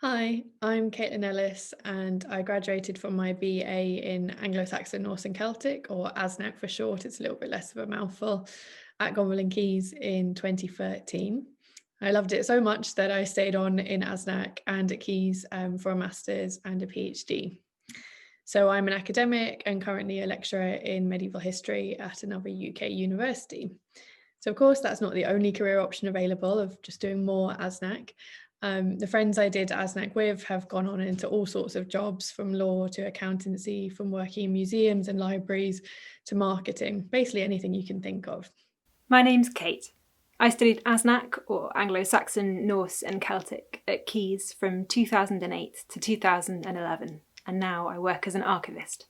Hi, I'm Caitlin Ellis, and I graduated from my BA in Anglo Saxon, Norse and Celtic, or Aznac for short. It's a little bit less of a mouthful, at Gonville Keys in 2013. I loved it so much that I stayed on in Aznac and at Keys for a master's and a PhD. So I'm an academic and currently a lecturer in medieval history at another UK university. So of course, that's not the only career option available of just doing more Aznac. The friends I did Aznac with have gone on into all sorts of jobs, from law to accountancy, from working in museums and libraries to marketing, basically anything you can think of. My name's Kate. I studied Aznac, or Anglo Saxon, Norse and Celtic, at Keys from 2008 to 2011, and now I work as an archivist.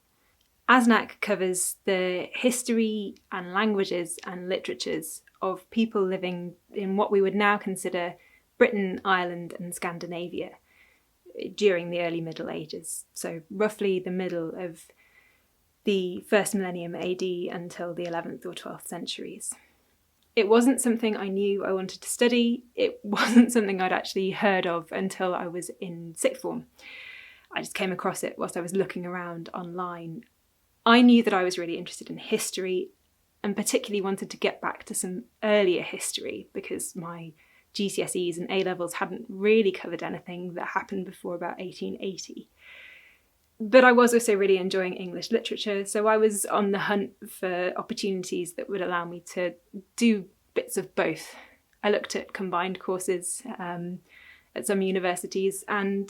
Aznac covers the history and languages and literatures of people living in what we would now consider Britain, Ireland, and Scandinavia during the early Middle Ages, so roughly the middle of the first millennium AD until the 11th or 12th centuries. It wasn't something I knew I wanted to study. It wasn't something I'd actually heard of until I was in sixth form. I just came across it whilst I was looking around online. I knew that I was really interested in history and particularly wanted to get back to some earlier history because my GCSEs and A-levels hadn't really covered anything that happened before about 1880. But I was also really enjoying English literature, so I was on the hunt for opportunities that would allow me to do bits of both. I looked at combined courses at some universities and,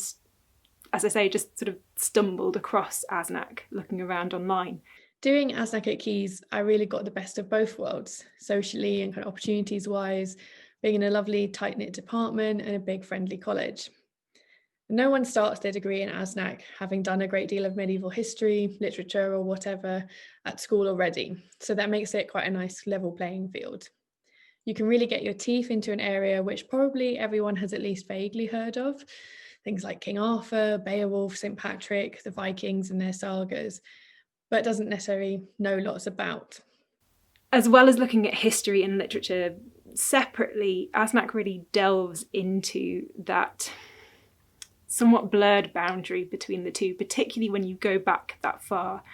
as I say, just sort of stumbled across Aznac looking around online. Doing Aznac at Keys, I really got the best of both worlds, socially and kind of opportunities-wise, being in a lovely tight-knit department and a big friendly college. No one starts their degree in Aznac having done a great deal of medieval history, literature, or whatever at school already, so that makes it quite a nice level playing field. You can really get your teeth into an area which probably everyone has at least vaguely heard of, things like King Arthur, Beowulf, St. Patrick, the Vikings and their sagas, but doesn't necessarily know lots about. As well as looking at history and literature separately, Aznac really delves into that somewhat blurred boundary between the two, particularly when you go back that far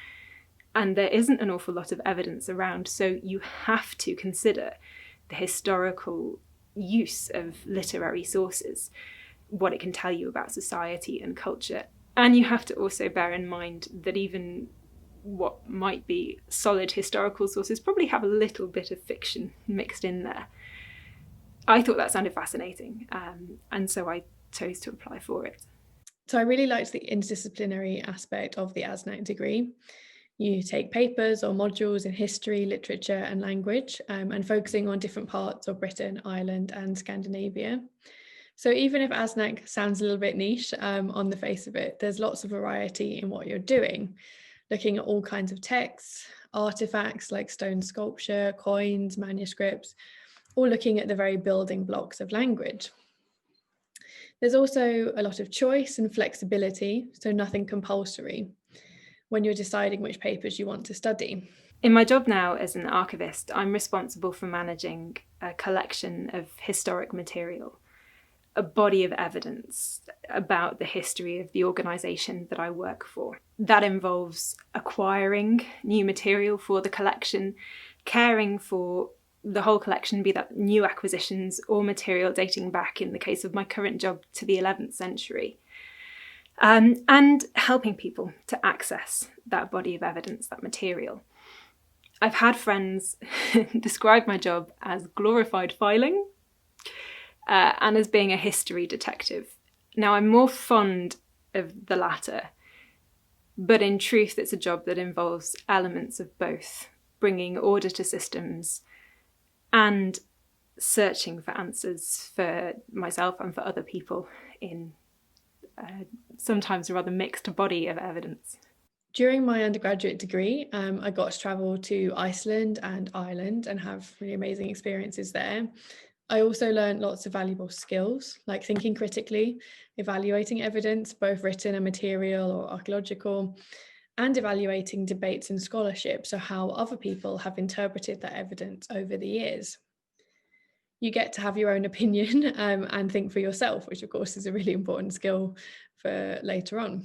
and there isn't an awful lot of evidence around, so you have to consider the historical use of literary sources, what it can tell you about society and culture. And you have to also bear in mind that even what might be solid historical sources probably have a little bit of fiction mixed in there. I thought that sounded fascinating, and so I chose to apply for it. So I really liked the interdisciplinary aspect of the Aznac degree. You take papers or modules in history, literature and language, and focusing on different parts of Britain, Ireland and Scandinavia. So even if Aznac sounds a little bit niche on the face of it, there's lots of variety in what you're doing, looking at all kinds of texts, artifacts like stone sculpture, coins, manuscripts, or looking at the very building blocks of language. There's also a lot of choice and flexibility, so nothing compulsory when you're deciding which papers you want to study. In my job now as an archivist, I'm responsible for managing a collection of historic material, a body of evidence about the history of the organisation that I work for. That involves acquiring new material for the collection, caring for the whole collection, be that new acquisitions or material dating back, in the case of my current job, to the 11th century. And helping people to access that body of evidence, that material. I've had friends describe my job as glorified filing and as being a history detective. Now, I'm more fond of the latter, but in truth, it's a job that involves elements of both, bringing order to systems and searching for answers for myself and for other people in sometimes a rather mixed body of evidence. During my undergraduate degree, I got to travel to Iceland and Ireland and have really amazing experiences there. I also learned lots of valuable skills, like thinking critically, evaluating evidence, both written and material or archaeological, and evaluating debates and scholarship, so how other people have interpreted that evidence over the years. you get to have your own opinion and think for yourself, which of course is a really important skill for later on.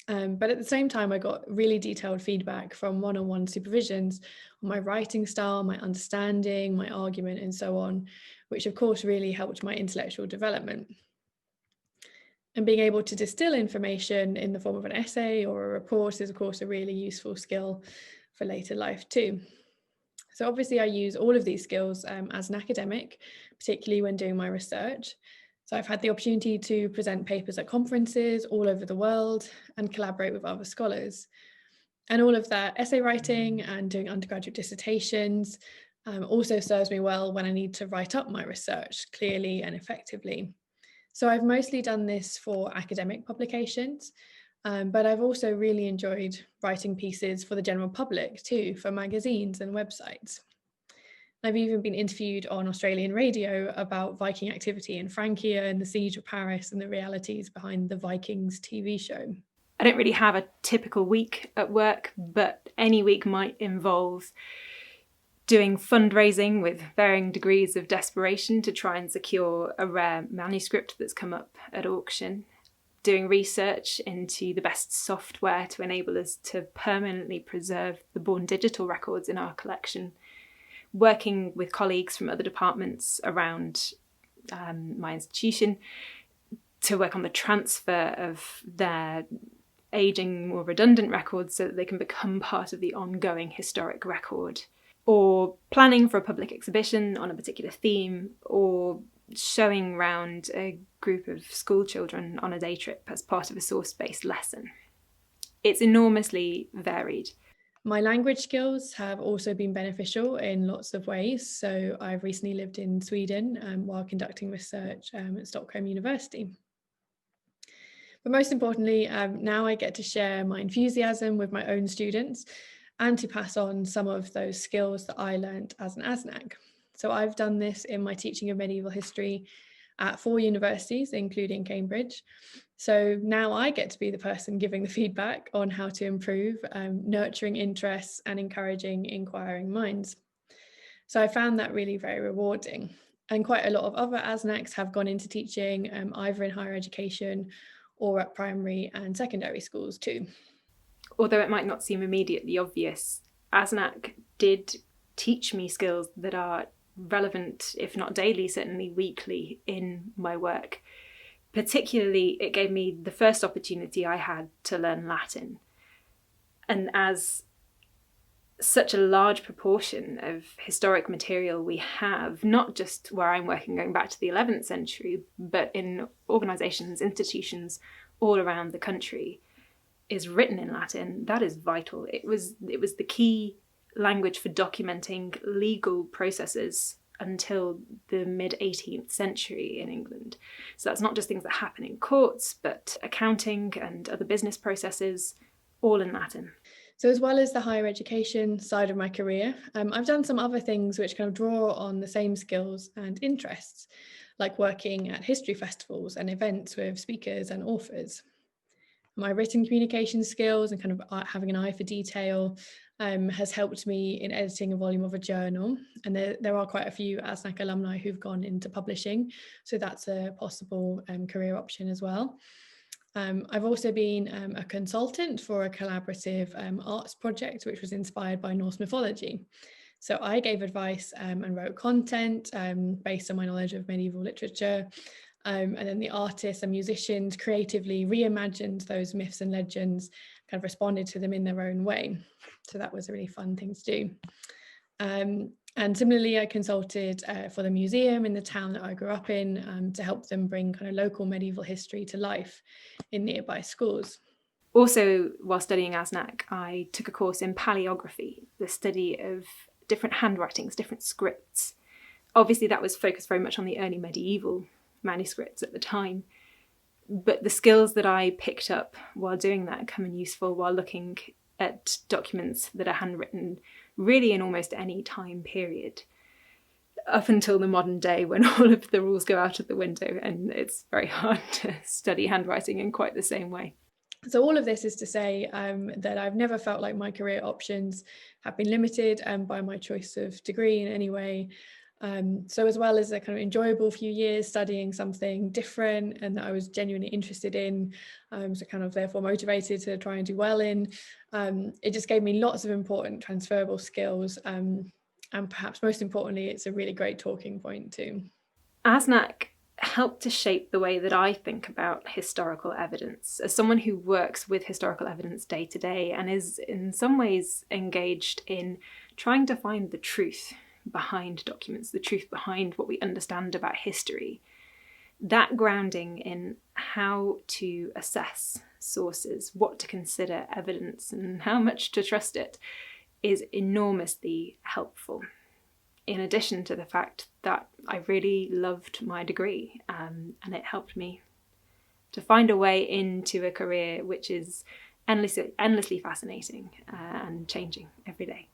But at the same time, I got really detailed feedback from one-on-one supervisions on my writing style, my understanding, my argument, and so on, which of course really helped my intellectual development. And being able to distill information in the form of an essay or a report is of course a really useful skill for later life too. So obviously I use all of these skills as an academic, particularly when doing my research. So I've had the opportunity to present papers at conferences all over the world and collaborate with other scholars. And all of that essay writing and doing undergraduate dissertations also serves me well when I need to write up my research clearly and effectively. So I've mostly done this for academic publications, but I've also really enjoyed writing pieces for the general public too, for magazines and websites. I've even been interviewed on Australian radio about Viking activity in Francia and the siege of Paris and the realities behind the Vikings TV show. I don't really have a typical week at work, but any week might involve doing fundraising with varying degrees of desperation to try and secure a rare manuscript that's come up at auction, doing research into the best software to enable us to permanently preserve the born digital records in our collection, working with colleagues from other departments around my institution to work on the transfer of their ageing or redundant records so that they can become part of the ongoing historic record, or planning for a public exhibition on a particular theme, or showing round a group of school children on a day trip as part of a source-based lesson. It's enormously varied. My language skills have also been beneficial in lots of ways. So I've recently lived in Sweden while conducting research at Stockholm University. But most importantly, now I get to share my enthusiasm with my own students and to pass on some of those skills that I learned as an Aznac. So I've done this in my teaching of medieval history at 4 universities, including Cambridge. So now I get to be the person giving the feedback on how to improve, nurturing interests and encouraging inquiring minds. So I found that really very rewarding. And quite a lot of other Aznacs have gone into teaching either in higher education or at primary and secondary schools too. Although it might not seem immediately obvious, Aznac did teach me skills that are relevant, if not daily, certainly weekly in my work. Particularly, it gave me the first opportunity I had to learn Latin. And as such a large proportion of historic material we have, not just where I'm working going back to the 11th century, but in organisations, institutions all around the country, is written in Latin, that is vital. It was the key language for documenting legal processes until the mid-18th century in England. So that's not just things that happen in courts, but accounting and other business processes, all in Latin. So as well as the higher education side of my career, I've done some other things which kind of draw on the same skills and interests, like working at history festivals and events with speakers and authors. My written communication skills and kind of having an eye for detail has helped me in editing a volume of a journal. And there are quite a few Aznac alumni who've gone into publishing, so that's a possible career option as well. I've also been a consultant for a collaborative arts project, which was inspired by Norse mythology. So I gave advice and wrote content based on my knowledge of medieval literature. And then the artists and musicians creatively reimagined those myths and legends, kind of responded to them in their own way. So that was a really fun thing to do. And similarly, I consulted for the museum in the town that I grew up in to help them bring kind of local medieval history to life in nearby schools. Also, while studying Aznac, I took a course in paleography, the study of different handwritings, different scripts. Obviously, that was focused very much on the early medieval manuscripts at the time. But the skills that I picked up while doing that come in useful while looking at documents that are handwritten really in almost any time period, up until the modern day when all of the rules go out of the window and it's very hard to study handwriting in quite the same way. So all of this is to say that I've never felt like my career options have been limited by my choice of degree in any way. So as well as a kind of enjoyable few years studying something different and that I was genuinely interested in, so kind of therefore motivated to try and do well in, it just gave me lots of important transferable skills. And perhaps most importantly, it's a really great talking point too. Aznac helped to shape the way that I think about historical evidence. As someone who works with historical evidence day to day and is in some ways engaged in trying to find the truth behind documents, the truth behind what we understand about history, that grounding in how to assess sources, what to consider evidence, and how much to trust it is enormously helpful. In addition to the fact that I really loved my degree, and it helped me to find a way into a career which is endlessly fascinating and changing every day.